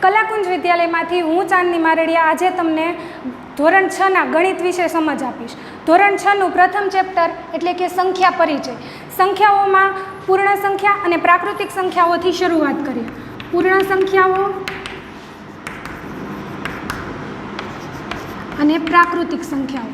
કલાકુંજ વિદ્યાલયમાંથી હું ચાંદની મારડિયા આજે તમને ધોરણ 6 ના ગણિત વિશે સમજ આપીશ. ધોરણ 6 નું પ્રથમ ચેપ્ટર એટલે કે સંખ્યા પરિચય. સંખ્યાઓમાં પૂર્ણ સંખ્યા અને પ્રાકૃતિક સંખ્યાઓથી શરૂઆત કરીએ. પૂર્ણ સંખ્યાઓ અને પ્રાકૃતિક સંખ્યાઓ.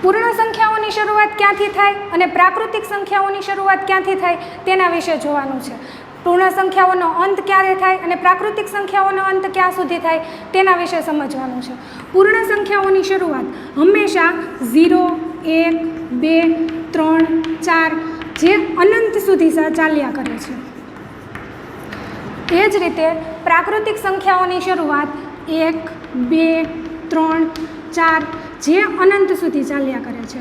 પૂર્ણ સંખ્યાઓની શરૂઆત ક્યાંથી થાય અને પ્રાકૃતિક સંખ્યાઓની શરૂઆત ક્યાંથી થાય તેના વિશે જોવાનું છે. પૂર્ણ સંખ્યાઓનો અંત ક્યારે થાય અને પ્રાકૃતિક સંખ્યાઓનો અંત ક્યાં સુધી થાય તેના વિશે સમજવાનું છે. પૂર્ણ સંખ્યાઓની શરૂઆત હંમેશા 0, 1, 2, 3, 4 જે અનંત સુધી ચાલ્યા કરે છે. એ જ રીતે પ્રાકૃતિક સંખ્યાઓની શરૂઆત 1, 2, 3, 4 જે અનંત સુધી ચાલ્યા કરે છે.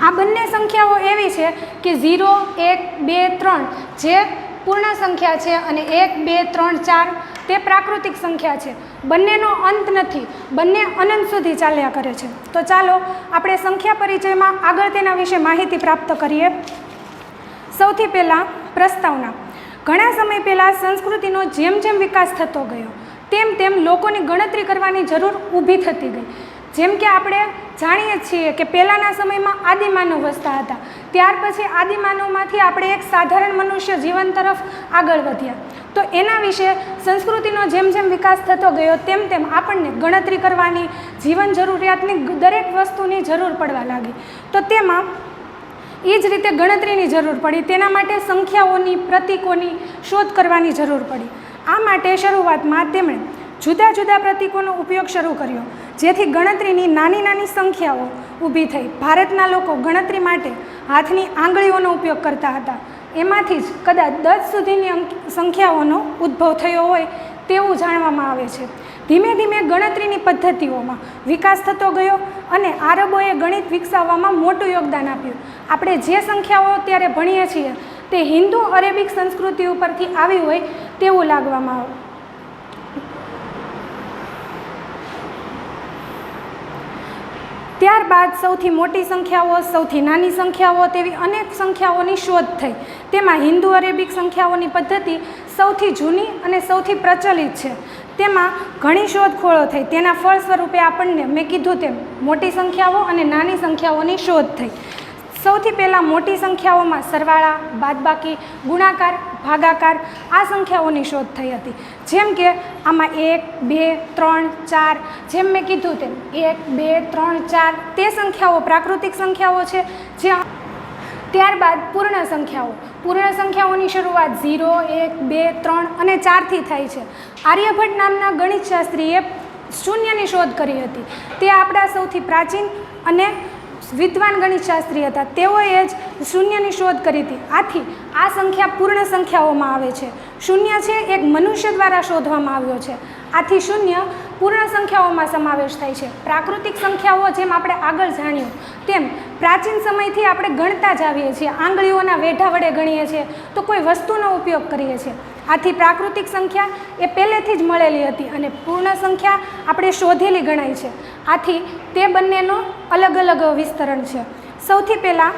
આ બંને સંખ્યાઓ એવી છે કે 0, 1, 2, 3 જે પૂર્ણ સંખ્યા છે અને 1, 2, 3, 4 તે પ્રાકૃતિક સંખ્યા છે. બંનેનો અંત નથી, બંને અનંત સુધી ચાલ્યા કરે છે. તો ચાલો આપણે સંખ્યા પરિચયમાં આગળ તેના વિશે માહિતી પ્રાપ્ત કરીએ. સૌથી પહેલાં પ્રસ્તાવના. ઘણા સમય પહેલાં સંસ્કૃતિનો જેમ જેમ વિકાસ થતો ગયો તેમ તેમ લોકોની ગણતરી કરવાની જરૂર ઊભી થતી ગઈ. જેમ કે આપણે જાણીએ છીએ કે પહેલાંના સમયમાં આદિમાનવ વસતા હતા, ત્યાર પછી આદિમાનવમાંથી આપણે એક સાધારણ મનુષ્ય જીવન તરફ આગળ વધ્યા. તો એના વિશે સંસ્કૃતિનો જેમ જેમ વિકાસ થતો ગયો તેમ તેમ આપણને ગણતરી કરવાની, જીવન જરૂરિયાતની દરેક વસ્તુની જરૂર પડવા લાગી. તો તેમાં એ જ રીતે ગણતરીની જરૂર પડી. તેના માટે સંખ્યાઓની, પ્રતીકોની શોધ કરવાની જરૂર પડી. આ માટે શરૂઆતમાં તેમણે જુદા જુદા પ્રતીકોનો ઉપયોગ શરૂ કર્યો, જેથી ગણતરીની નાની નાની સંખ્યાઓ ઊભી થઈ. ભારતના લોકો ગણતરી માટે હાથની આંગળીઓનો ઉપયોગ કરતા હતા. એમાંથી જ કદાચ 10 સુધીની સંખ્યાઓનો ઉદ્ભવ થયો હોય તેવું જાણવામાં આવે છે. ધીમે ધીમે ગણતરીની પદ્ધતિઓમાં વિકાસ થતો ગયો અને આરબોએ ગણિત વિકસાવવામાં મોટું યોગદાન આપ્યું. આપણે જે સંખ્યાઓ અત્યારે ભણીએ છીએ તે હિન્દુ અરેબિક સંસ્કૃતિ ઉપરથી આવી હોય તેવું લાગવામાં આવે. ત્યારબાદ સૌથી મોટી સંખ્યાઓ, સૌથી નાની સંખ્યાઓ તેવી અનેક સંખ્યાઓની શોધ થઈ. તેમાં હિન્દુ અરેબિક સંખ્યાઓની પદ્ધતિ સૌથી જૂની અને સૌથી પ્રચલિત છે. તેમાં ઘણી શોધખોળો થઈ. તેના ફળ સ્વરૂપે આપણને મેં કીધું તેમ મોટી સંખ્યાઓ અને નાની સંખ્યાઓની શોધ થઈ. સૌથી પહેલાં મોટી સંખ્યાઓમાં સરવાળા, બાદબાકી, ગુણાકાર, ભાગાકાર આ સંખ્યાઓની શોધ થઈ હતી. જેમ કે આમાં 1, 2, 3, 4 જેમ મેં કીધું તેમ 1, 2, 3, 4 તે સંખ્યાઓ પ્રાકૃતિક સંખ્યાઓ છે. જે ત્યારબાદ પૂર્ણ સંખ્યાઓ. પૂર્ણ સંખ્યાઓની શરૂઆત 0, 1, 2, 3 અને 4થી થાય છે. આર્યભટ્ટ નામના ગણિતશાસ્ત્રીએ શૂન્યની શોધ કરી હતી. તે આપણા સૌથી પ્રાચીન અને વિદ્વાન ગણિતશાસ્ત્રી હતા. તેઓએ જ શૂન્યની શોધ કરી હતી. આથી આ સંખ્યા પૂર્ણ સંખ્યાઓમાં આવે છે. શૂન્ય છે એક મનુષ્ય દ્વારા શોધવામાં આવ્યો છે. આથી શૂન્ય પૂર્ણ સંખ્યાઓમાં સમાવેશ થાય છે. પ્રાકૃતિક સંખ્યાઓ જેમ આપણે આગળ જાણ્યું તેમ પ્રાચીન સમયથી આપણે ગણતા જ આવીએ છીએ. આંગળીઓના વેઢા વડે ગણીએ છીએ તો કોઈ વસ્તુનો ઉપયોગ કરીએ છીએ. આથી પ્રાકૃતિક સંખ્યા એ પહેલેથી જ મળેલી હતી અને પૂર્ણ સંખ્યા આપણે શોધેલી ગણાય છે. આથી તે બંનેનો અલગ અલગ વિસ્તરણ છે. સૌથી પહેલાં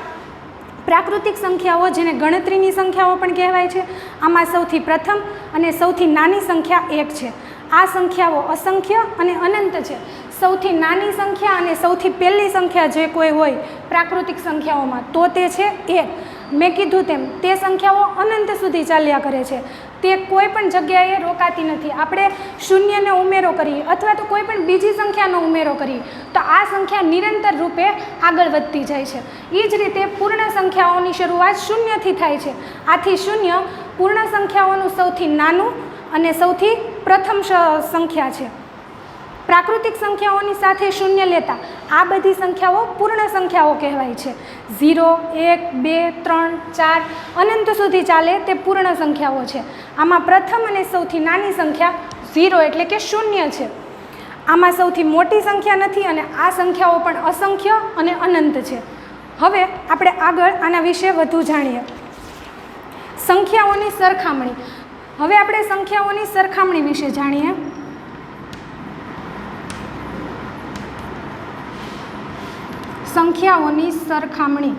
પ્રાકૃતિક સંખ્યાઓ, જેને ગણતરીની સંખ્યાઓ પણ કહેવાય છે, આમાં સૌથી પ્રથમ અને સૌથી નાની સંખ્યા 1 છે. આ સંખ્યાઓ અસંખ્ય અને અનંત છે. સૌથી નાની સંખ્યા અને સૌથી પહેલી સંખ્યા જે કોઈ હોય પ્રાકૃતિક સંખ્યાઓમાં તો તે છે 1. મેં કીધું તેમ તે સંખ્યાઓ અનંત સુધી ચાલ્યા કરે છે. તે કોઈ પણ જગ્યાએ રોકાતી નથી. આપણે શૂન્યનો ઉમેરો કરીએ અથવા તો કોઈ પણ બીજી સંખ્યાનો ઉમેરો કરીએ તો આ સંખ્યા નિરંતર રૂપે આગળ વધતી જાય છે. એ જ રીતે પૂર્ણ સંખ્યાઓની શરૂઆત શૂન્યથી થાય છે. આથી શૂન્ય પૂર્ણ સંખ્યાઓનું સૌથી નાનું અને સૌથી પ્રથમ સંખ્યા છે. પ્રાકૃતિક સંખ્યાઓની સાથે શૂન્ય લેતા આ બધી સંખ્યાઓ પૂર્ણ સંખ્યાઓ કહેવાય છે. 0, 1, 2, 3, 4 અનંત સુધી ચાલે તે પૂર્ણ સંખ્યાઓ છે. આમાં પ્રથમ અને સૌથી નાની સંખ્યા 0 એટલે કે શૂન્ય છે. આમાં સૌથી મોટી સંખ્યા નથી અને આ સંખ્યાઓ પણ અસંખ્ય અને અનંત છે. હવે આપણે આગળ આના વિશે વધુ જાણીએ. સંખ્યાઓની સરખામણી. હવે આપણે સંખ્યાઓની સરખામણી વિશે જાણીએ. સંખ્યાઓની સરખામણી.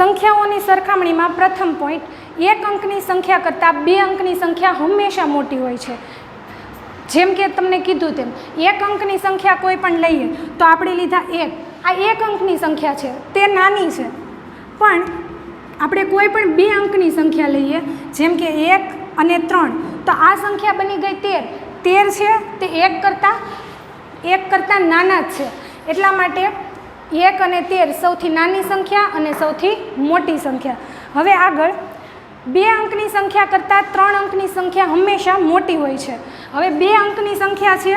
સંખ્યાઓની સરખામણીમાં પ્રથમ પોઈન્ટ, એક અંકની સંખ્યા કરતાં બે અંકની સંખ્યા હંમેશા મોટી હોય છે. જેમ કે તમને કીધું તેમ એક અંકની સંખ્યા કોઈ પણ લઈએ તો આપણે લીધા એક, આ એક અંકની સંખ્યા છે તે નાની છે, પણ આપણે કોઈ પણ બે અંકની સંખ્યા લઈએ જેમ કે 1 અને 3 તો આ સંખ્યા બની ગઈ 13 છે તે એક કરતાં નાના જ છે. એટલા માટે 1 અને 13 સૌથી નાની સંખ્યા અને સૌથી મોટી સંખ્યા. હવે આગળ બે અંકની સંખ્યા કરતાં 3 અંકની સંખ્યા હંમેશા મોટી હોય છે. હવે બે અંકની સંખ્યા છે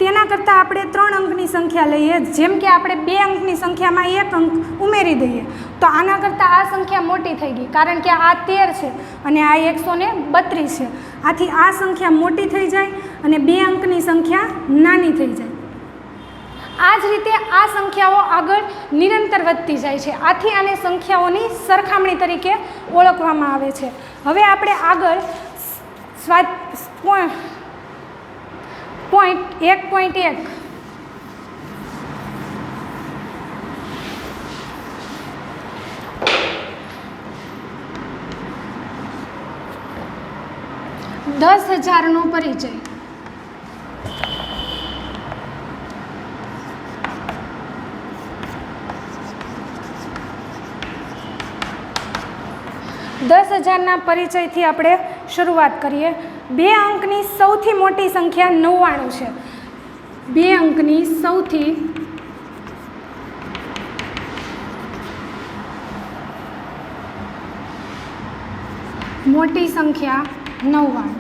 તેના કરતાં આપણે 3 અંકની સંખ્યા લઈએ, જેમ કે આપણે બે અંકની સંખ્યામાં એક અંક ઉમેરી દઈએ તો આના કરતાં આ સંખ્યા મોટી થઈ ગઈ, કારણ કે આ 13 છે અને આ 132 છે. આથી આ સંખ્યા મોટી થઈ જાય અને બે અંકની સંખ્યા નાની થઈ જાય. આ જ રીતે આ સંખ્યાઓ આગળ નિરંતર વધતી જાય છે. આથી આને સંખ્યાઓની સરખામણી તરીકે ઓળખવામાં આવે છે. હવે આપણે આગળ પોઈન્ટ 1.1 10,000નો પરિચય. 10,000ના પરિચયથી આપણે શરૂઆત કરીએ. બે અંકની સૌથી મોટી સંખ્યા 99 છે. બે અંકની સૌથી મોટી સંખ્યા 99.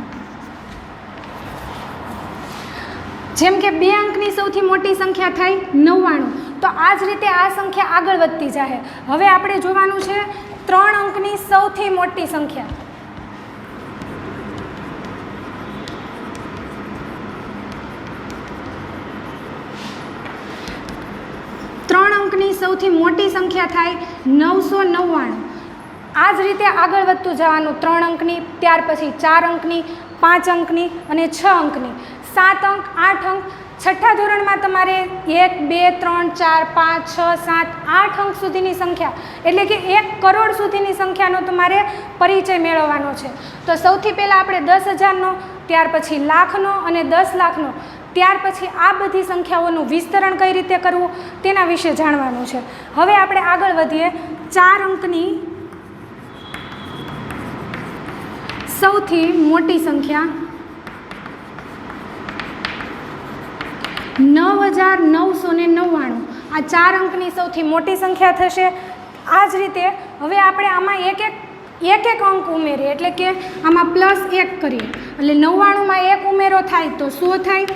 જેમ કે બે અંકની સૌથી મોટી સંખ્યા થાય 99, તો આ જ રીતે આ સંખ્યા આગળ વધતી જાય. હવે આપણે જોવાનું છે 3 અંકની સૌથી મોટી સંખ્યા. 3 અંકની સૌથી મોટી સંખ્યા થાય 999. આ જ રીતે આગળ વધતું જવાનું. 3 અંકની, ત્યાર પછી 4 અંકની, 5 અંકની અને 6 અંકની, 7 અંક, 8 અંક. છઠ્ઠા ધોરણમાં તમારે 1, 2, 3, 4, 5, 6, 7, 8 અંક સુધીની સંખ્યા એટલે કે 1 કરોડ સુધીની સંખ્યાનો તમારે પરિચય મેળવવાનો છે. તો સૌથી પહેલાં આપણે 10,000નો, ત્યાર પછી લાખનો અને 10 લાખનો, ત્યાર પછી આ બધી સંખ્યાઓનું વિસ્તરણ કઈ રીતે કરવું તેના વિશે જાણવાનું છે. હવે આપણે આગળ વધીએ. 4 અંકની સૌથી મોટી સંખ્યા 9,999. આ 4 અંકની સૌથી મોટી સંખ્યા થશે. આ જ રીતે હવે આપણે આમાં એક અંક ઉમેરીએ, એટલે કે આમાં +1 કરીએ એટલે 99માં 1 ઉમેરો થાય તો 100 થાય.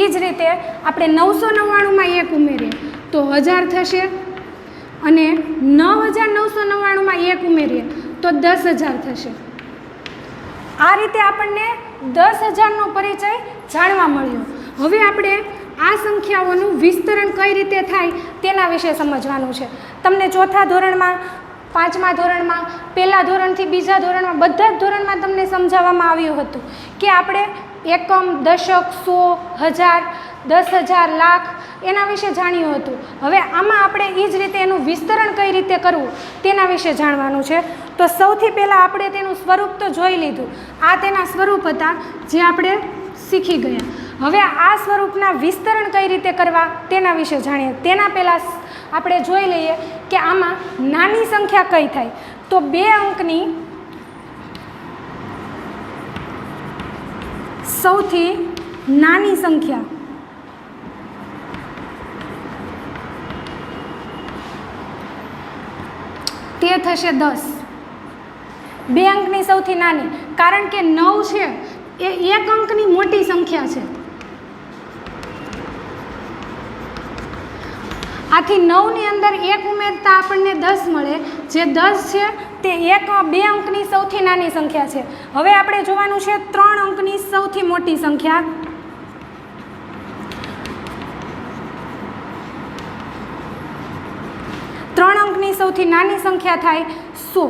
એ જ રીતે આપણે 999માં 1 ઉમેરીએ તો 1000 થશે અને 9,999માં 1 ઉમેરીએ તો 10,000 થશે. આ રીતે આપણને 10,000નો પરિચય જાણવા મળ્યો. હવે આપણે આ સંખ્યાઓનું વિસ્તરણ કઈ રીતે થાય તેના વિશે સમજવાનું છે. તમને ચોથા ધોરણમાં, 5મા ધોરણમાં, પહેલા ધોરણથી બીજા ધોરણમાં, બધા જ ધોરણમાં તમને સમજાવવામાં આવ્યું હતું કે આપણે એકમ, દશક, 100, 1000, 10,000, લાખ એના વિશે જાણ્યું હતું. હવે આમાં આપણે એ જ રીતે એનું વિસ્તરણ કઈ રીતે કરવું તેના વિશે જાણવાનું છે. તો સૌથી પહેલાં આપણે તેનું સ્વરૂપ તો જોઈ લીધું. આ તેના સ્વરૂપ હતા જે આપણે શીખી ગયા. હવે આ સ્વરૂપના વિસ્તરણ કઈ રીતે કરવા તેના વિશે જાણીએ. તેના પહેલાં આપણે જોઈ લઈએ કે આમાં નાની સંખ્યા કઈ થાય. તો 2 અંકની સૌથી નાની સંખ્યા તે થશે 10. 2 અંકની સૌથી નાની, કારણ કે 9 છે એ 1 અંકની મોટી સંખ્યા છે. આથી 9ની અંદર 1 ઉમેરતા આપણને 10 મળે. જે 10 છે તે 2 અંકની સૌથી નાની સંખ્યા છે. હવે આપણે જોવાનું છે 3 અંકની સૌથી મોટી સંખ્યા. ત્રણ અંકની સૌથી નાની સંખ્યા થાય 100.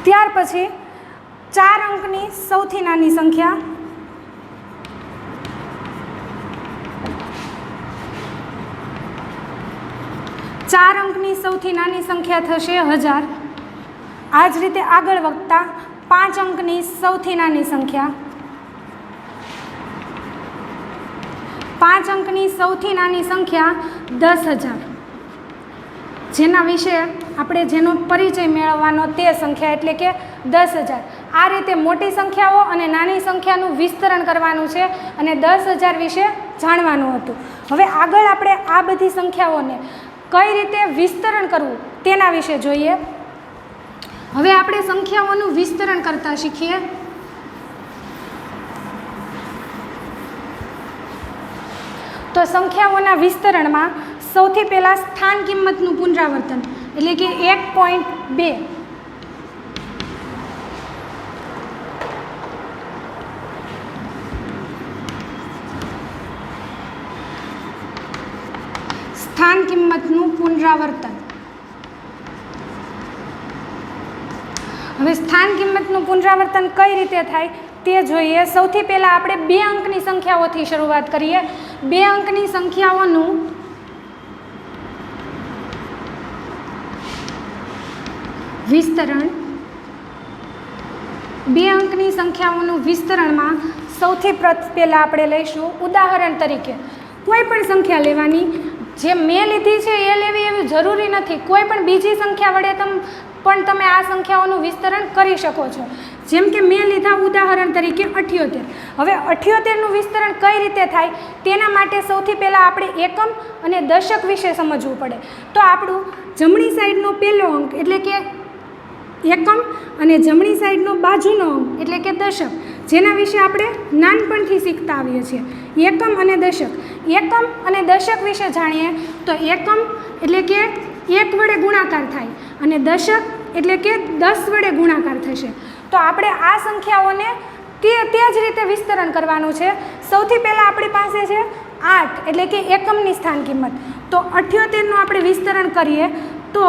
ત્યાર પછી 4 અંકની સૌથી નાની સંખ્યા 4 4 અંકની સૌથી નાની સંખ્યા થશે 1000। આ જ રીતે આગળ વધતા 5 અંકની સૌથી નાની સંખ્યા, 5 અંકની સૌથી નાની સંખ્યા 10,000, જેના વિશે આપણે જેનો પરિચય મેળવવાનો તે સંખ્યા એટલે કે 10,000। આ રીતે મોટી સંખ્યાઓ અને નાની સંખ્યાનું વિસ્તરણ કરવાનું છે અને 10,000 વિશે જાણવાનું હતું। હવે આગળ આપણે આ બધી સંખ્યાઓને કઈ રીતે વિસ્તરણ કરવું તેના વિશે જોઈએ। હવે આપણે સંખ્યાઓનું વિસ્તરણ કરતા શીખીએ। તો સંખ્યાઓના વિસ્તરણમાં સૌથી પહેલાં સ્થાન કિંમતનું પુનરાવર્તન એટલે કે 1.2। સ્થાન કિંમતનું પુનરાવર્તન। હવે સ્થાન કિંમતનું પુનરાવર્તન કઈ રીતે થાય તે જોઈએ। સૌથી પહેલાં આપણે 2 અંકની સંખ્યાઓથી શરૂઆત કરીએ। 2 અંકની સંખ્યાઓનું વિસ્તરણ, 2 અંકની સંખ્યાઓનું વિસ્તરણમાં સૌથી પહેલાં આપણે લઈશું ઉદાહરણ તરીકે કોઈ પણ સંખ્યા લેવાની। જે મેં લીધી છે એ લેવી એવી જરૂરી નથી, કોઈ પણ બીજી સંખ્યા વડે તમે આ સંખ્યાઓનું વિસ્તરણ કરી શકો છો। જેમ કે મેં લીધા ઉદાહરણ તરીકે 78। હવે 78નું વિસ્તરણ કઈ રીતે થાય તેના માટે સૌથી પહેલાં આપણે એકમ અને દશક વિશે સમજવું પડે। તો આપણું જમણી સાઈડનો પહેલો અંક એટલે કે એકમ અને જમણી સાઈડનો બાજુનો અંક એટલે કે દશક, જેના વિશે આપણે નાનપણથી શીખતા આવીએ છીએ। એકમ અને દશક, એકમ અને દશક વિશે જાણીએ તો એકમ એટલે કે 1 વડે ગુણાકાર થાય અને દશક એટલે કે 10 વડે ગુણાકાર થશે। તો આપણે આ સંખ્યાઓને તે જ રીતે વિસ્તરણ કરવાનું છે। સૌથી પહેલાં આપણી પાસે છે 8 એટલે કે એકમની સ્થાન કિંમત। તો 78નું આપણે વિસ્તરણ કરીએ તો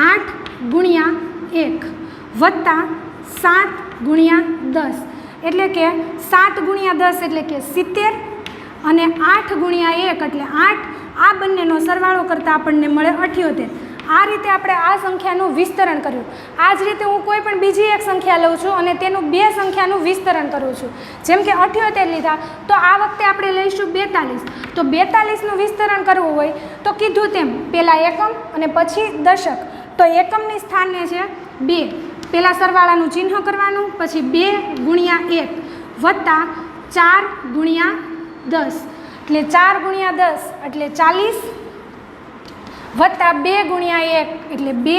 8 ગુણ્યા 1 વત્તા 7 ગુણ્યા 10 એટલે કે 7 ગુણ્યા 10 એટલે કે 70 અને 8 ગુણ્યા 1 એટલે 8। આ બંનેનો સરવાળો કરતાં આપણને મળે 78। આ રીતે આપણે આ સંખ્યાનું વિસ્તરણ કર્યું। આ જ રીતે હું કોઈ પણ બીજી એક સંખ્યા લઉં છું અને તેનું 2 સંખ્યાનું વિસ્તરણ કરું છું। જેમ કે 78 લીધા તો આ વખતે આપણે લઈશું 42। તો 42નું વિસ્તરણ કરવું હોય તો કીધું તેમ પહેલાં એકમ અને પછી દશક। તો એકમની સ્થાને છે 2, પહેલાં સરવાળાનું ચિહ્ન કરવાનું, પછી 2 ગુણ્યા 1 વત્તા 4 ગુણ્યા 10 એટલે 4 ગુણ્યા 10 એટલે 40 વત્તા 2 ગુણ્યા 1 એટલે 2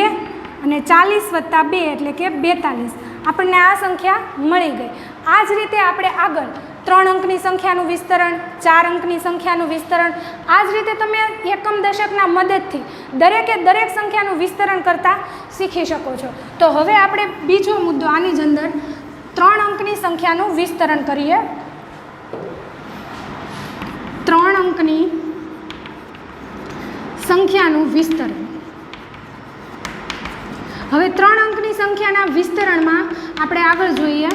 અને 40 વત્તા 2 એટલે કે 42। આપણને આ સંખ્યા મળી ગઈ। આ જ રીતે આપણે આગળ 3 અંકની સંખ્યાનું વિસ્તરણ, 4 અંકની સંખ્યાનું વિસ્તરણ, આ જ રીતે તમે એકમ દશકના મદદથી દરેક સંખ્યાનું વિસ્તરણ કરતાં શીખી શકો છો। તો હવે આપણે બીજો મુદ્દો આની જ અંદર 3 અંકની સંખ્યાનું વિસ્તરણ કરીએ। 3 અંકની સંખ્યાનું વિસ્તરણ। હવે 3 અંકની સંખ્યાના વિસ્તરણમાં આપણે આગળ જોઈએ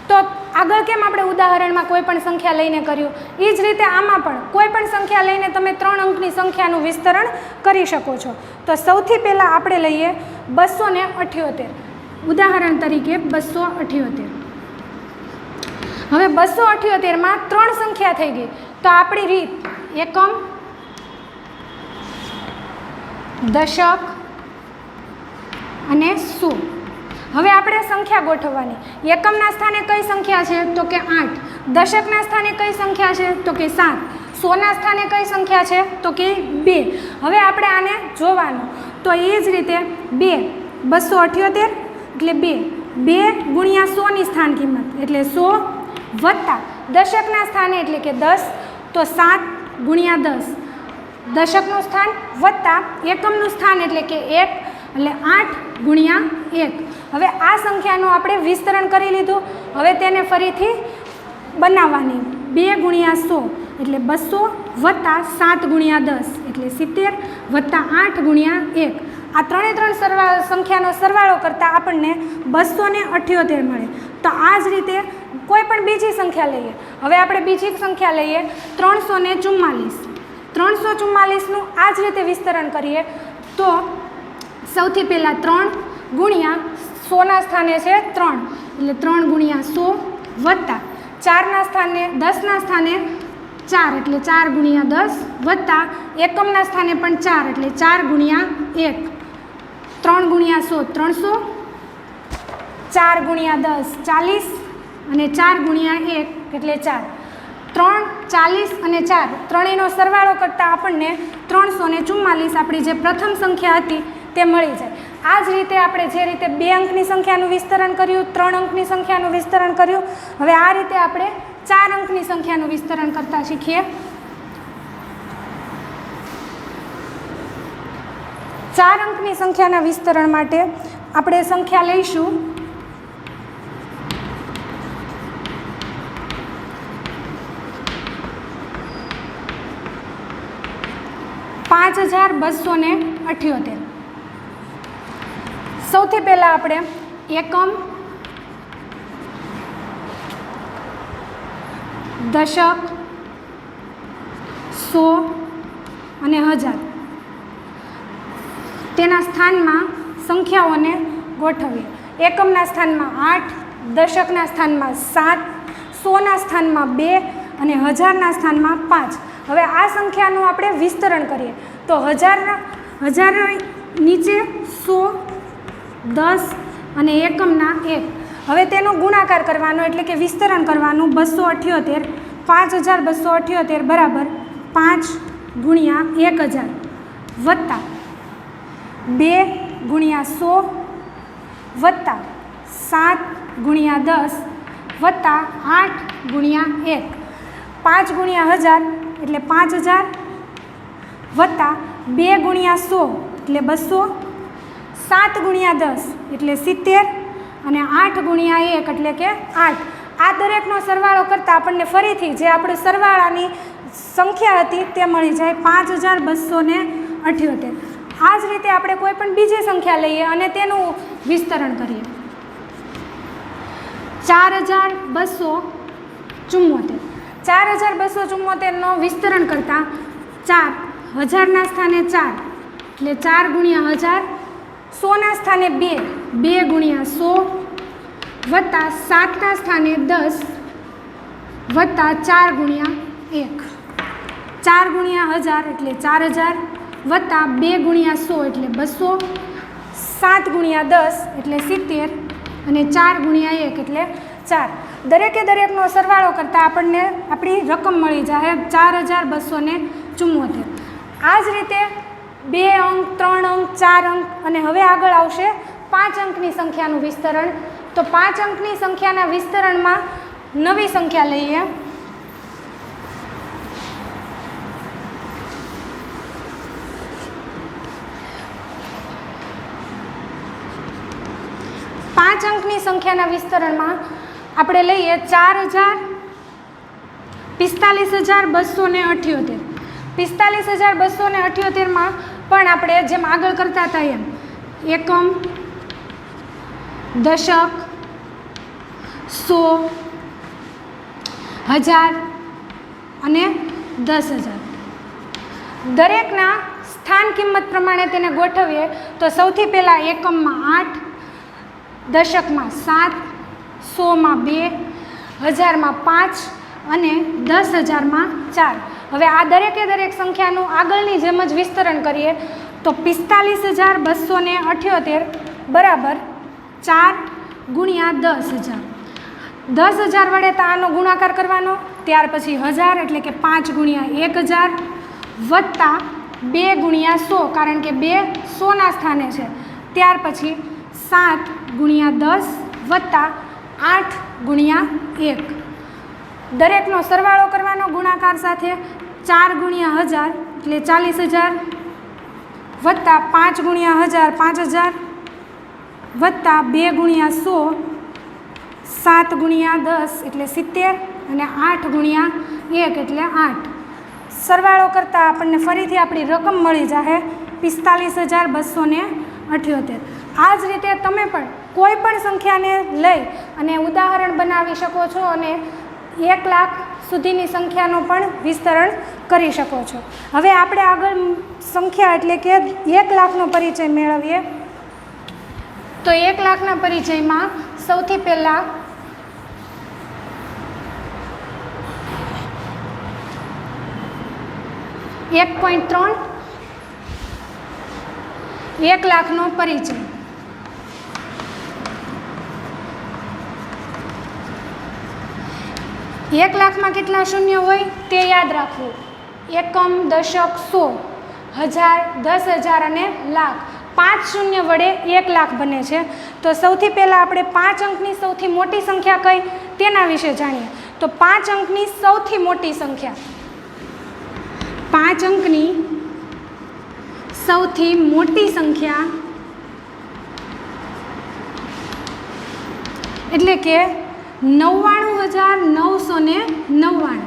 તો આગળ કેમ આપણે ઉદાહરણમાં કોઈ પણ સંખ્યા લઈને કર્યું, એ જ રીતે આમાં પણ કોઈ પણ સંખ્યા લઈને તમે 3 અંકની સંખ્યાનું વિસ્તરણ કરી શકો છો। તો સૌથી પહેલાં આપણે લઈએ 278, ઉદાહરણ તરીકે 278। હવે 278માં 3 સંખ્યા થઈ ગઈ। તો આપણી રીત એકમ, દશક અને 100। હવે આપણે સંખ્યા ગોઠવવાની। એકમના સ્થાને કઈ સંખ્યા છે તો કે 8, દશકના સ્થાને કઈ સંખ્યા છે તો કે 7, 100ના સ્થાને કઈ સંખ્યા છે તો કે 2। હવે આપણે આને જોવાનું તો એ જ રીતે 278 એટલે 2 ગુણ્યા 100ની સ્થાન કિંમત એટલે 100 વત્તા દશકના સ્થાને એટલે કે 10 તો 7 ગુણ્યા 10 દશકનું સ્થાન વત્તા એકમનું સ્થાન એટલે કે 1 એટલે 8 ગુણ્યા 1। હવે આ સંખ્યાનું આપણે વિસ્તરણ કરી લીધું। હવે તેને ફરીથી બનાવવાની 2 ગુણ્યા 100 એટલે 200 વત્તા 7 ગુણ્યા 10 એટલે 70 વત્તા 8 ગુણ્યા 1। આ 3 સંખ્યાનો સરવાળો કરતાં આપણને 278 મળે। તો આ જ રીતે કોઈ પણ બીજી સંખ્યા લઈએ। હવે આપણે બીજી સંખ્યા લઈએ 344। 344નું આ જ રીતે વિસ્તરણ કરીએ તો સૌથી પહેલાં 3 ગુણ્યા 100ના સ્થાને છે 3 એટલે 3 ગુણ્યા 100 વત્તા 4ના સ્થાને 10ના સ્થાને 4 એટલે 4 ગુણ્યા 10 વત્તા એકમના સ્થાને પણ 4 એટલે 4 ગુણ્યા 1 3 ગુણ્યા 100 300 4 ગુણ્યા 10 40 અને 4 ગુણ્યા 1 એટલે 4 3 40 અને 4 ત્રણેયનો સરવાળો કરતાં આપણને 344 આપણી જે પ્રથમ સંખ્યા હતી તે મળી જાય. આ જ રીતે આપણે જે રીતે 2 અંકની સંખ્યાનું વિસ્તરણ કર્યું, 3 અંકની સંખ્યાનું વિસ્તરણ કર્યું, હવે આ રીતે આપણે 4 અંકની સંખ્યાનું વિસ્તરણ કરતા શીખીએ. 4 અંકની સંખ્યાના વિસ્તરણ માટે આપણે સંખ્યા લઈશું 5278. સૌથી પહેલાં આપણે એકમ, દશક, સો અને હજાર તેના સ્થાનમાં સંખ્યાઓને ગોઠવીએ. એકમના સ્થાનમાં 8, દશકના સ્થાનમાં 7, સોના સ્થાનમાં 2 અને હજારના સ્થાનમાં 5. હવે આ સંખ્યાનું આપણે વિસ્તરણ કરીએ તો હજાર નીચે 100, 10 અને એકમના 1. હવે તેનો ગુણાકાર કરવાનો એટલે કે વિસ્તરણ કરવાનું. 278 5278 બરાબર 5 ગુણ્યા 1000 વત્તા 2 ગુણ્યા 100 વત્તા 7 ગુણ્યા 10 વત્તા 8 ગુણ્યા 1. 5 ગુણ્યા 1000 એટલે 5000 વત્તા 2 ગુણ્યા 100 એટલે 200, 7 ગુણ્યા 10 એટલે 70 અને 8 ગુણ્યા 1 એટલે કે 8. આ દરેકનો સરવાળો કરતાં આપણને ફરીથી જે આપણે સરવાળાની સંખ્યા હતી તે મળી જાય 5278. આ જ રીતે આપણે કોઈ પણ બીજી સંખ્યા લઈએ અને તેનું વિસ્તરણ કરીએ. 4274. 4274નો વિસ્તરણ કરતાં 4 હજારના સ્થાને 4 એટલે 4 ગુણ્યા 1000, 100ના સ્થાને 2 ગુણ્યા 100 વત્તા 7ના સ્થાને 10 વત્તા 4 ગુણ્યા 1. 4 ગુણ્યા 1000 એટલે 4000 વત્તા 2 ગુણ્યા 100 એટલે 200, 7 ગુણ્યા 10 એટલે 70 અને 4 ગુણ્યા 1 એટલે 4. દરેકનો સરવાળો કરતાં આપણને આપણી રકમ મળી જાય 4274. આ જ રીતે 2 અંક, 3 અંક, 4 અંક અને હવે આગળ આવશે 5 અંકની સંખ્યાનું વિસ્તરણ. તો 5 અંકની સંખ્યાના વિસ્તરણમાં નવી સંખ્યા લઈએ. પાંચ અંકની સંખ્યાના વિસ્તરણમાં આપણે લઈએ 45,278. 45,278માં પણ આપણે જેમ આગળ કરતા હતા એમ એકમ, દશક, 100, 1000 અને 10,000 દરેકના સ્થાન કિંમત પ્રમાણે તેને ગોઠવીએ તો સૌથી પહેલાં એકમમાં 8, દશકમાં 7, 100માં 2, 1000માં 5 અને 10,000માં 4. હવે આ દરેક સંખ્યાનું આગળની જેમ જ વિસ્તરણ કરીએ તો 45,278 બરાબર 4 ગુણ્યા 10,000. 10,000 વડે તો આનો ગુણાકાર કરવાનો. ત્યાર પછી 1000 એટલે કે 5 ગુણ્યા 1000 વત્તા 2 ગુણ્યા 100 કારણ કે 2 100ના સ્થાને છે. ત્યાર પછી 7 ગુણ્યા 10 વત્તા 8 ગુણ્યા 1. દરેકનો સરવાળો કરવાનો ગુણાકાર સાથે. 4 ગુણ્યા 1000 એટલે 40,000 વત્તા 5 ગુણ્યા 1000 5000 વત્તા 2 ગુણ્યા 100, 7 ગુણ્યા 10 એટલે 70 અને 8 ગુણ્યા 1 એટલે 8. સરવાળો કરતાં આપણને ફરીથી આપણી રકમ મળી જાય 45,278. આ જ રીતે તમે પણ કોઈ પણ સંખ્યાને લઈ અને ઉદાહરણ બનાવી શકો છો અને 1,00,000, સુધીની સંખ્યાનો પણ વિસ્તરણ કરી શકો છો. હવે આપણે આગળ સંખ્યા એટલે કે 1 લાખનો પરિચય મેળવીએ. તો 1 લાખના પરિચયમાં સૌથી પહેલાં $1.3 1 લાખનો પરિચય. 1 લાખમાં કેટલા શૂન્ય હોય તે યાદ રાખવું. એકમ, દશક, સો, હજાર, 10,000 અને લાખ. 5 શૂન્ય વડે 1 લાખ બને છે. તો સૌથી પહેલાં આપણે 5 અંકની સૌથી મોટી સંખ્યા કઈ તેના વિશે જાણીએ. તો 5 અંકની સૌથી મોટી સંખ્યા, 5 અંકની સૌથી મોટી સંખ્યા એટલે કે 99,999.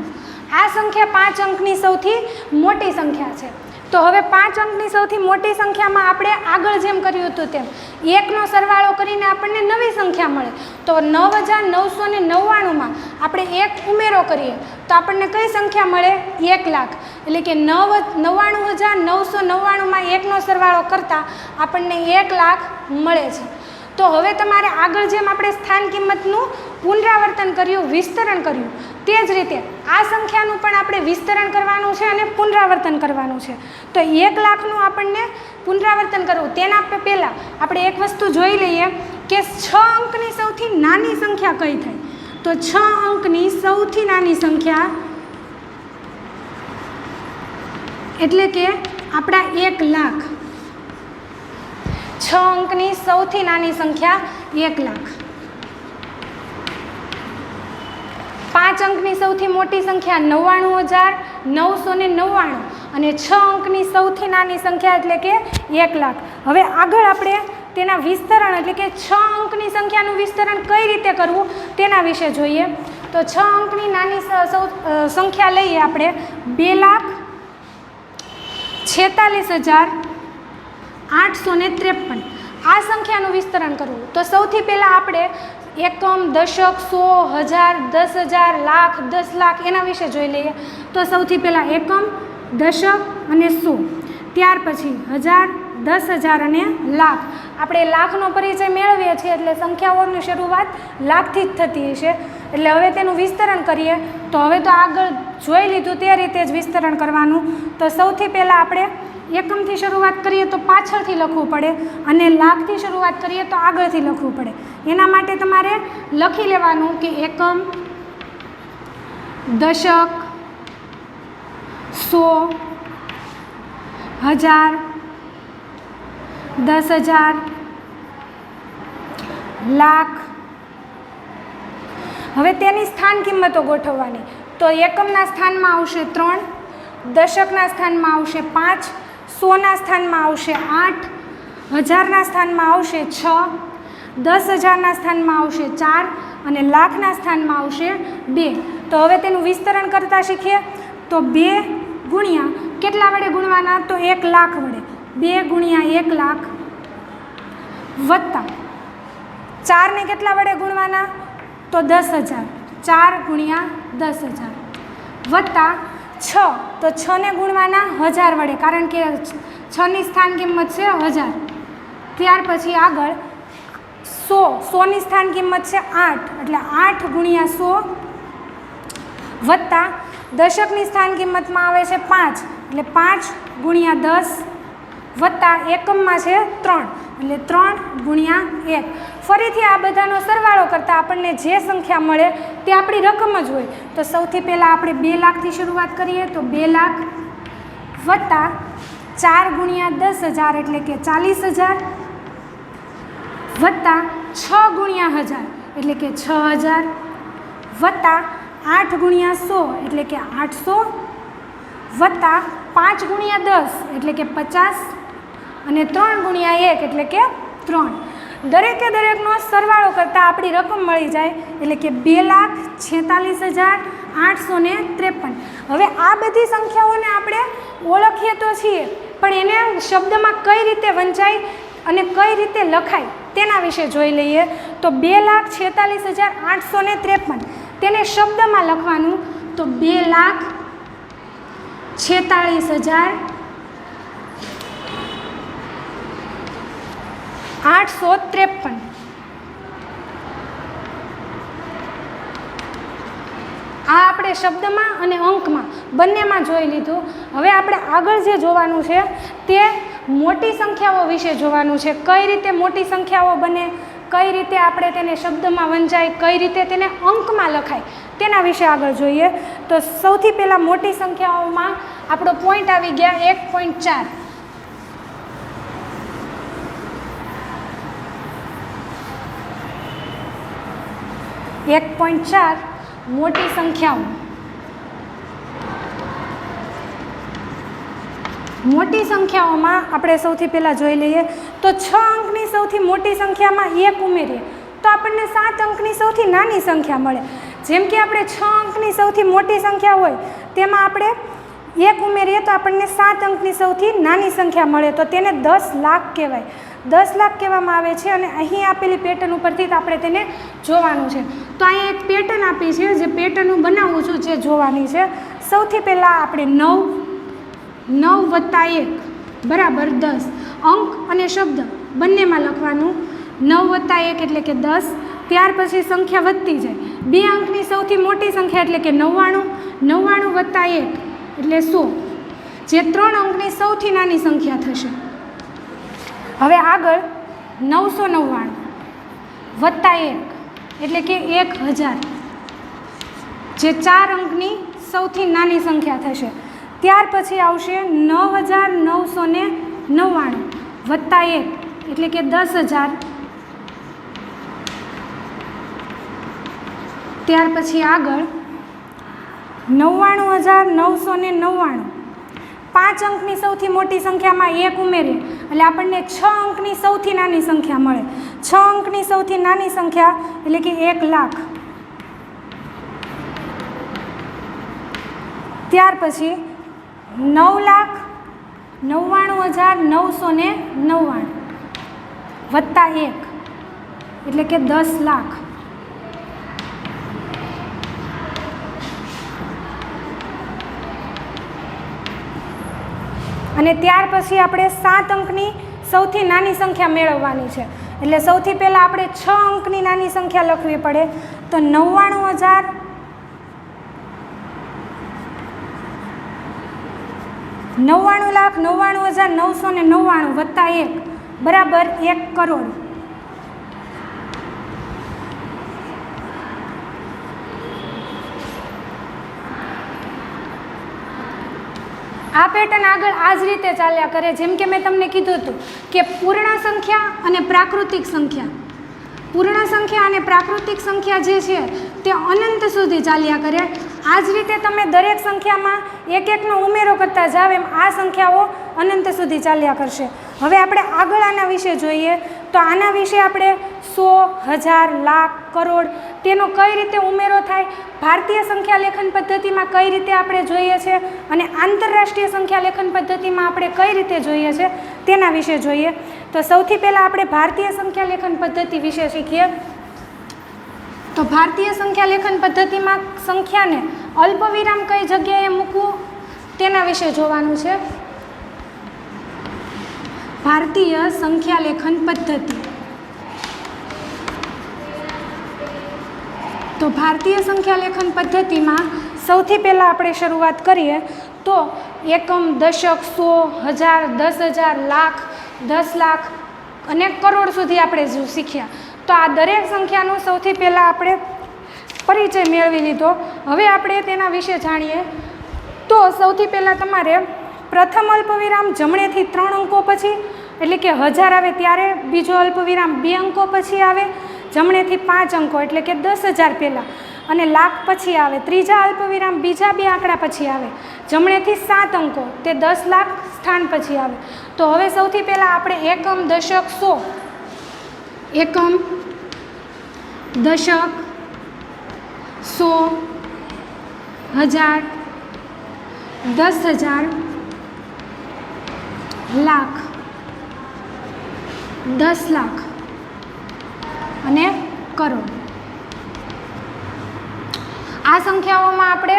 આ સંખ્યા 5 અંકની સૌથી મોટી સંખ્યા છે. તો હવે 5 અંકની સૌથી મોટી સંખ્યામાં આપણે આગળ જેમ કર્યું હતું તેમ 1નો સરવાળો કરીને આપણને નવી સંખ્યા મળે. તો 9,999માં આપણે 1 ઉમેરો કરીએ તો આપણને કઈ સંખ્યા મળે? 1 લાખ. એટલે કે 99,999માં 1નો સરવાળો કરતાં આપણને 1 લાખ મળે છે. તો હવે તમારે આગળ જેમ આપણે સ્થાન કિંમતનું પુનરાવર્તન કર્યું, વિસ્તરણ કર્યું, તે જ રીતે આ સંખ્યાનું પણ આપણે વિસ્તરણ કરવાનું છે અને પુનરાવર્તન કરવાનું છે. તો 1 લાખનું આપણને પુનરાવર્તન કરવું તેના પહેલાં આપણે એક વસ્તુ જોઈ લઈએ કે 6 અંકની સૌથી નાની સંખ્યા કઈ થાય. તો 6 અંકની સૌથી નાની સંખ્યા એટલે કે આપણા 1 લાખ. 6 અંકની સૌથી નાની સંખ્યા 1 લાખ. 5 અંકની સૌથી મોટી સંખ્યા 99,999 અને 6 અંકની સૌથી નાની સંખ્યા એટલે કે 1 લાખ. હવે આગળ આપણે તેના વિસ્તરણ એટલે કે 6 અંકની સંખ્યાનું વિસ્તરણ કઈ રીતે કરવું તેના વિશે જોઈએ. તો 6 અંકની નાની સંખ્યા લઈએ આપણે 2,46,853. આ સંખ્યાનું વિસ્તરણ કરવું. તો સૌથી પહેલાં આપણે એકમ, દશક, સો, હજાર, 10,000, લાખ, 10 લાખ એના વિશે જોઈ લઈએ. તો સૌથી પહેલાં એકમ, દશક અને સો, ત્યાર પછી હજાર, 10,000 અને લાખ. આપણે લાખનો પરિચય મેળવીએ છીએ એટલે સંખ્યાઓની શરૂઆત લાખથી જ થતી હશે. એટલે હવે તેનું વિસ્તરણ કરીએ. તો હવે તો આગળ જોઈ લીધું તે રીતે જ વિસ્તરણ કરવાનું. તો સૌથી પહેલાં આપણે એકમથી શરૂઆત કરીએ તો પાછળથી લખવું પડે અને લાખથી શરૂઆત કરીએ તો આગળથી લખવું પડે. એના માટે તમારે લખી લેવાનું કે એકમ, દશક, સો, હજાર, 10,000, લાખ. હવે તેની સ્થાન કિંમતો ગોઠવવાની. તો એકમના સ્થાનમાં આવશે 3, દશકના સ્થાનમાં આવશે 5, સોના સ્થાનમાં આવશે 8, હજારના સ્થાનમાં આવશે 6, 10,000ના સ્થાનમાં આવશે 4 અને લાખના સ્થાનમાં આવશે 2. તો હવે તેનું વિસ્તરણ કરતાં શીખીએ. તો 2 ગુણ્યા કેટલા વડે ગુણવાના? તો 1 લાખ વડે. 2 ગુણ્યા 1 લાખ વત્તા 4ને કેટલા વડે ગુણવાના? તો 10,000. 4 ગુણ્યા 10,000 વત્તા 6. તો 6ને ગુણવાના 1000 વડે, કારણ કે 6ની સ્થાન કિંમત છે 1000. ત્યાર પછી આગળ 100ની સ્થાન કિંમત છે 8 એટલે 8 ગુણ્યા 100 વત્તા દશકની સ્થાન કિંમતમાં આવે છે 5 એટલે 5 ગુણ્યા 10 વત્તા એકમમાં છે 3 એટલે 3 ગુણ્યા 1. ફરીથી આ બધાનો સરવાળો કરતાં આપણને જે સંખ્યા મળે તે આપણી રકમ જ હોય. તો સૌથી પહેલાં આપણે 2 લાખથી શરૂઆત કરીએ. તો 2 લાખ વત્તા 4 ગુણ્યા 10,000 એટલે કે 40,000 વત્તા 6 ગુણ્યા 1000 એટલે કે 6,000 વત્તા 8 ગુણ્યા 100 એટલે કે 800 વત્તા 5 ગુણ્યા 10 એટલે કે 50 અને 3 ગુણ્યા 1 એટલે કે 3. દરેકે દરેકનો સરવાળો કરતાં આપણી રકમ મળી જાય એટલે કે 2,46,853. હવે આ બધી સંખ્યાઓને આપણે ઓળખીએ તો છીએ, પણ એને શબ્દમાં કઈ રીતે વંચાય અને કઈ રીતે લખાય તેના વિશે જોઈ લઈએ. તો 2,46,853 તેને શબ્દમાં લખવાનું. તો તો 2,46,853. આ આપણે શબ્દમાં અને અંકમાં બંનેમાં જોઈ લીધું. હવે આપણે આગળ જે જોવાનું છે તે મોટી સંખ્યાઓ વિશે જોવાનું છે. કઈ રીતે મોટી સંખ્યાઓ બને, કઈ રીતે આપણે તેને શબ્દમાં વંચાય, કઈ રીતે તેને અંકમાં લખાય, તેના વિશે આગળ જોઈએ. તો સૌથી પહેલાં મોટી સંખ્યાઓમાં આપણો પોઈન્ટ આવી ગયા 1.4. 1.4 મોટી સંખ્યાઓ. મોટી સંખ્યાઓમાં આપણે સૌથી પહેલાં જોઈ લઈએ તો 6 અંકની સૌથી મોટી સંખ્યામાં 1 ઉમેરીએ તો આપણને 7 અંકની સૌથી નાની સંખ્યા મળે. જેમ કે આપણે 6 અંકની સૌથી મોટી સંખ્યા હોય તેમાં આપણે 1 ઉમેરીએ તો આપણને 7 અંકની સૌથી નાની સંખ્યા મળે, તો તેને 10 લાખ કહેવાય. 10 લાખ કહેવામાં આવે છે. અને અહીં આપેલી પેટર્ન ઉપરથી આપણે તેને જોવાનું છે. તો અહીં એક પેટર્ન આપી છે, જે પેટર્ન હું બનાવું છું, જે જોવાની છે. સૌથી પહેલાં આપણે 9 વત્તા 1 બરાબર 10 અંક અને શબ્દ બંનેમાં લખવાનું. 9 વત્તા 1 એટલે કે 10. ત્યાર પછી સંખ્યા વધતી જાય. 2 અંકની સૌથી મોટી સંખ્યા એટલે કે 99. 99 વત્તા 1 એટલે 100, જે 3 અંકની સૌથી નાની સંખ્યા થશે. હવે આગળ 999 વત્તા 1 એટલે કે 1000, જે 4 અંકની સૌથી નાની સંખ્યા થશે. ત્યાર પછી આવશે 9999 વત્તા 1 એટલે કે 10,000. ત્યાર પછી આગળ 99,999 5 અંકની સૌથી મોટી સંખ્યામાં 1 ઉમેરીએ એટલે આપણને 6 અંકની સૌથી નાની સંખ્યા મળે. 6 અંકની સૌથી નાની સંખ્યા એટલે કે 1 લાખ. ત્યાર પછી 9,99,999 વત્તા 1 એટલે કે 10 લાખ. અને ત્યાર પછી આપણે 7 અંકની સૌથી નાની સંખ્યા મેળવવાની છે. એટલે સૌથી પહેલાં આપણે 6 અંકની નાની સંખ્યા લખવી પડે. તો 99,99,999 વત્તા 1 બરાબર 1 કરોડ. આ પેટર્ન આગળ આ જ રીતે ચાલ્યા કરે. જેમ કે મેં તમને કીધું હતું કે પૂર્ણ સંખ્યા અને પ્રાકૃતિક સંખ્યા, પૂર્ણ સંખ્યા અને પ્રાકૃતિક સંખ્યા જે છે તે અનંત સુધી ચાલ્યા કરે. આ જ રીતે તમે દરેક સંખ્યામાં એક એકનો ઉમેરો કરતા જાવ એમ આ સંખ્યાઓ અનંત સુધી ચાલ્યા કરશે. હવે આપણે આગળ આના વિશે જોઈએ. તો આના વિશે આપણે 100, 1000, લાખ, કરોડ તેનો કઈ રીતે ઉમેરો થાય, ભારતીય સંખ્યા લેખન પદ્ધતિમાં કઈ રીતે આપણે જોઈએ છે અને આંતરરાષ્ટ્રીય સંખ્યા લેખન પદ્ધતિમાં આપણે કઈ રીતે જોઈએ છે તેના વિશે જોઈએ. તો સૌથી પહેલાં આપણે ભારતીય સંખ્યા લેખન પદ્ધતિ વિશે શીખીએ. તો ભારતીય સંખ્યા લેખન પદ્ધતિમાં સંખ્યાને અલ્પવિરામ કઈ જગ્યાએ મૂકવું તેના વિશે જોવાનું છે. ભારતીય સંખ્યા લેખન પદ્ધતિ. તો ભારતીય સંખ્યા લેખન પદ્ધતિમાં સૌથી પહેલાં આપણે શરૂઆત કરીએ તો એકમ, દશક, 100, 1000, 10,000, લાખ, 10 લાખ અને કરોડ સુધી આપણે શીખ્યા. તો આ દરેક સંખ્યાનો સૌથી પહેલાં આપણે પરિચય મેળવી લીધો. હવે આપણે તેના વિશે જાણીએ. તો સૌથી પહેલાં તમારે પ્રથમ અલ્પવિરામ જમણેથી 3 અંકો પછી એટલે કે 1000 આવે ત્યારે, બીજો અલ્પવિરામ 2 અંકો પછી આવે, જમણેથી 5 અંકો એટલે કે 10,000 પહેલાં, અને લાખ પછી આવે. ત્રીજા અલ્પવિરામ બીજા 2 આંકડા પછી આવે, જમણેથી 7 અંકો તે 10 લાખ સ્થાન પછી આવે. તો હવે સૌથી પહેલાં આપણે એકમ, દશક, 100, એકમ, દશક, 100, 1000, 10,000, લાખ, 10 લાખ અને કરોડ. આ સંખ્યાઓમાં આપણે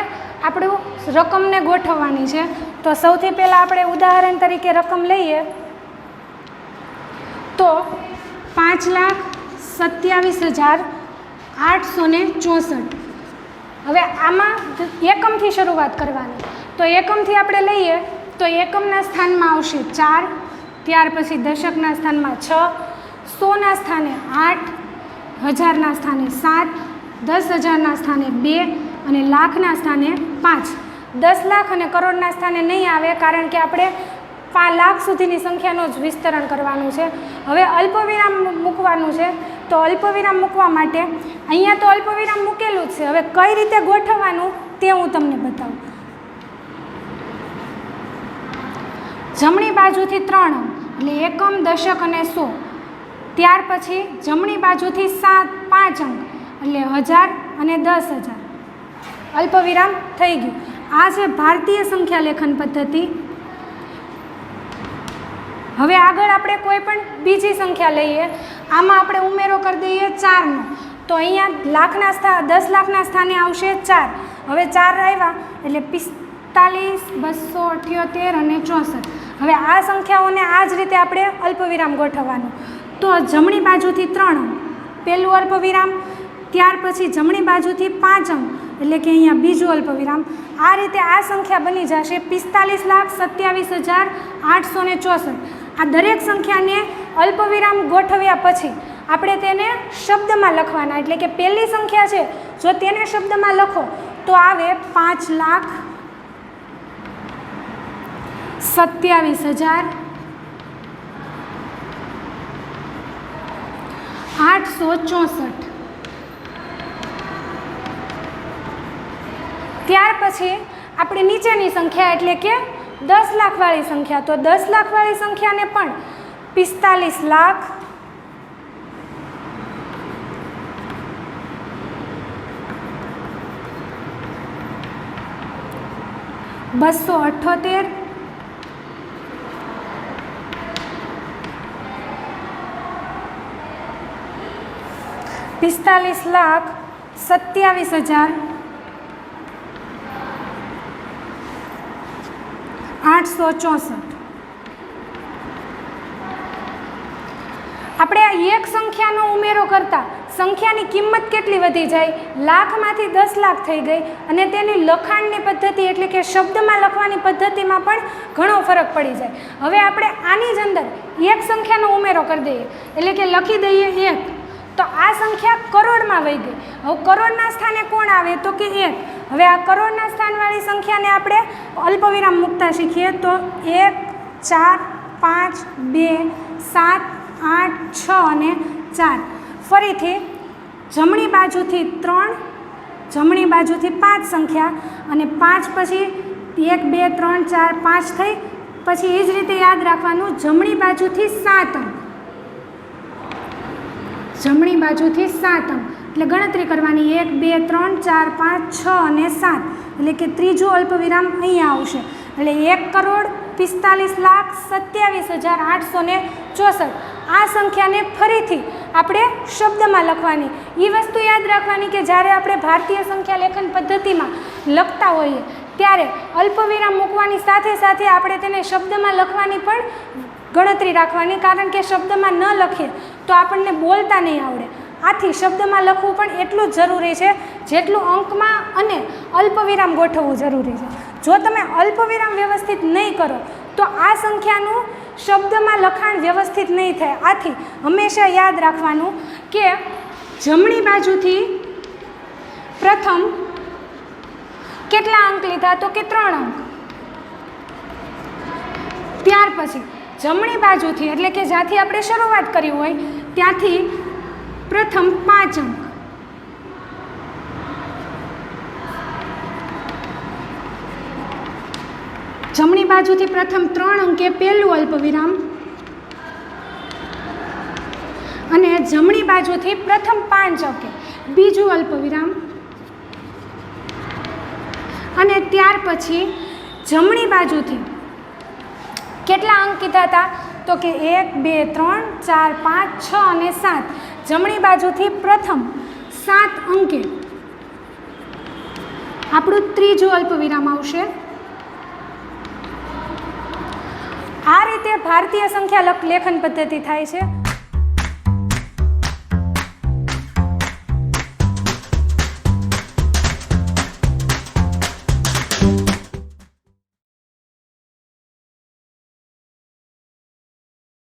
આપણું રકમને ગોઠવવાની છે. તો સૌથી પહેલાં આપણે ઉદાહરણ તરીકે રકમ લઈએ તો 5,27,864. હવે આમાં એકમથી શરૂઆત કરવાની. તો એકમથી આપણે લઈએ તો એકમના સ્થાનમાં આવશે 4, ત્યાર પછી દશકના સ્થાનમાં 6, 100ના સ્થાને 8, હજારના સ્થાને 7, 10,000ના સ્થાને 2 અને લાખના સ્થાને 5. 10 લાખ અને કરોડના સ્થાને નહીં આવે, કારણ કે આપણે 5 લાખ સુધીની સંખ્યાનું જ વિસ્તરણ કરવાનું છે. હવે અલ્પવિરામ મૂકવાનું છે. તો અલ્પવિરામ મૂકવા માટે અહીંયા તો અલ્પવિરામ મૂકેલું જ છે. હવે કઈ રીતે ગોઠવવાનું તે હું તમને બતાવું. જમણી બાજુથી 3 અંક એટલે એકમ, દશક અને 100. ત્યાર પછી જમણી બાજુથી 5 અંક એટલે 1000 અને 10,000. અલ્પવિરામ થઈ ગયું. આ છે ભારતીય સંખ્યા લેખન પદ્ધતિ. હવે આગળ આપણે કોઈ પણ બીજી સંખ્યા લઈએ. આમાં આપણે ઉમેરો કરી દઈએ 4નો. તો અહીંયા 10 લાખના સ્થાને આવશે 4. હવે 4 આવ્યા એટલે 45, 278 અને 64. હવે આ સંખ્યાઓને આ જ રીતે આપણે અલ્પવિરામ ગોઠવવાનું. તો જમણી બાજુથી 3 અંક પહેલું અલ્પવિરામ, ત્યાર પછી જમણી બાજુથી 5 અંક એટલે કે અહીંયા બીજું અલ્પવિરામ. આ રીતે આ સંખ્યા બની જશે 45,27,864. આ દરેક સંખ્યાને અલ્પવિરામ ગોઠવ્યા પછી આપણે તેને શબ્દમાં લખવાના. એટલે કે પહેલી સંખ્યા છે, જો તેને શબ્દમાં લખો તો આવે 5,27,864. ત્યાર પછી આપણે નીચેની સંખ્યા એટલે કે 10 લાખવાળી સંખ્યા. તો 10 લાખવાળી સંખ્યાને પણ 45 લાખ, 278, 45,27,864. આપણે આ એક સંખ્યાનો ઉમેરો કરતા સંખ્યાની કિંમત કેટલી વધી જાય, લાખમાંથી 10 લાખ થઈ ગઈ. અને તેની લખાણની પદ્ધતિ એટલે કે શબ્દમાં લખવાની પદ્ધતિમાં પણ ઘણો ફરક પડી જાય. હવે આપણે આની જ અંદર એક સંખ્યાનો ઉમેરો કરી દઈએ એટલે કે લખી દઈએ 1. તો આ સંખ્યા કરોડમાં વહી ગઈ. હવે કરોડના સ્થાને કોણ આવે તો કે 1. હવે આ કરોડના સ્થાનવાળી સંખ્યાને આપણે અલ્પવિરામ મૂકતા શીખીએ. તો 1, 4, 5, 2, 7, 8, 6 અને 4. ફરીથી જમણી બાજુથી 3, જમણી બાજુથી 5 સંખ્યા અને 5 પછી 1, 2, 3, 4, 5 થઈ. પછી એ જ રીતે યાદ રાખવાનું, જમણી બાજુથી 7 અંક, જમણી બાજુથી 7 અંક એટલે ગણતરી કરવાની 1, 2, 3, 4, 5, 6 અને 7. એટલે કે ત્રીજું અલ્પવિરામ અહીંયા આવશે. એટલે 1,45,27,864. આ સંખ્યાને ફરીથી આપણે શબ્દમાં લખવાની. એ વસ્તુ યાદ રાખવાની કે જ્યારે આપણે ભારતીય સંખ્યા લેખન પદ્ધતિમાં લખતા હોઈએ ત્યારે અલ્પવિરામ મૂકવાની સાથે સાથે આપણે તેને શબ્દમાં લખવાની પણ ગણતરી રાખવાની. કારણ કે શબ્દમાં ન લખીએ તો આપણને બોલતા નહીં આવડે. આથી શબ્દમાં લખવું પણ એટલું જ જરૂરી છે જેટલું અંકમાં અને અલ્પવિરામ ગોઠવવું જરૂરી છે. જો તમે અલ્પવિરામ વ્યવસ્થિત નહીં કરો તો આ સંખ્યાનું શબ્દમાં લખાણ વ્યવસ્થિત નહીં થાય. આથી હંમેશા યાદ રાખવાનું કે જમણી બાજુથી પ્રથમ કેટલા અંક લીધા તો કે 3 અંક. ત્યાર પછી જમણી બાજુથી એટલે કે જ્યાંથી આપણે શરૂઆત કરી હોય ત્યાંથી પ્રથમ 5 અંક. જમણી બાજુથી પ્રથમ 3 અંકે પહેલું અલ્પવિરામ અને જમણી બાજુથી પ્રથમ 5 અંકે બીજું અલ્પવિરામ અને ત્યાર પછી જમણી બાજુથી કેટલા અંક કીધા હતા તો કે 1, 2, 3, 4, 5, 6 અને 7. જમણી બાજુથી પ્રથમ 7 અંકે આપણું ત્રીજું અલ્પવિરામ આવશે. આ રીતે ભારતીય સંખ્યા લેખન પદ્ધતિ થાય છે.